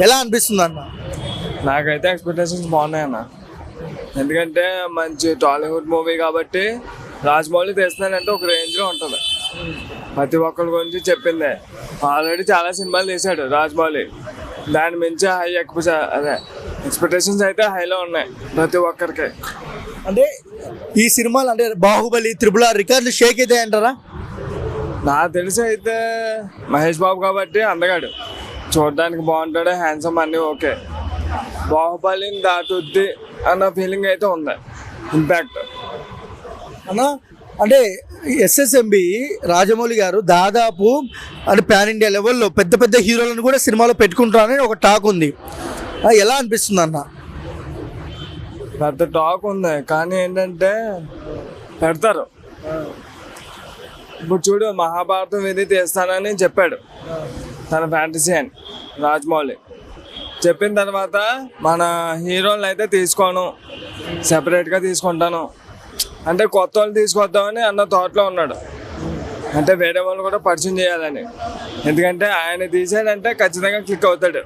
ఎలా అనిపిస్తుంది అన్న? నాకైతే ఎక్స్పెక్టేషన్స్ బాగున్నాయి అన్న. ఎందుకంటే మంచి టాలీవుడ్ మూవీ కాబట్టి రాజమౌళి తీస్తున్నాడంటే ఒక రేంజ్లో ఉంటుంది. ప్రతి ఒక్కరి గురించి చెప్పిందే. ఆల్రెడీ చాలా సినిమాలు తీశాడు రాజమౌళి. దాని మించి అదే ఎక్స్పెక్టేషన్స్ అయితే హైలో ఉన్నాయి ప్రతి ఒక్కరికి. అంటే ఈ సినిమాలు అంటే బాహుబలి, RRR రికార్డులు షేక్ అయితే అంటారా? నాకు తెలిసి అయితే మహేష్ బాబు కాబట్టి అందగాడు, చూడడానికి బాగుంటాడు, హ్యాండ్సమ్ అన్నీ ఓకే. బాహుబలిని దాటుద్ది అన్న ఫీలింగ్ అయితే ఉంది. ఇంపాక్ట్ అన్న అంటే SSMB రాజమౌళి గారు దాదాపు అంటే పాన్ ఇండియా లెవెల్లో పెద్ద పెద్ద హీరోలను కూడా సినిమాలో పెట్టుకుంటారని ఒక టాక్ ఉంది. ఎలా అనిపిస్తుంది అన్న? పెద్ద టాక్ ఉంది, కానీ ఏంటంటే పెడతారు. ఇప్పుడు చూడు, మహాభారతం ఇది తీస్తానని చెప్పాడు తన ఫ్యాంటసీ అని రాజమౌళి. చెప్పిన తర్వాత మన హీరోలను అయితే తీసుకోను, సెపరేట్గా తీసుకుంటాను అంటే కొత్త వాళ్ళు తీసుకొద్దామని అన్న థాట్లో ఉన్నాడు. అంటే వేరే వాళ్ళు కూడా పరిచయం చేయాలని. ఎందుకంటే ఆయన తీసాడంటే ఖచ్చితంగా క్లిక్ అవుతాడు.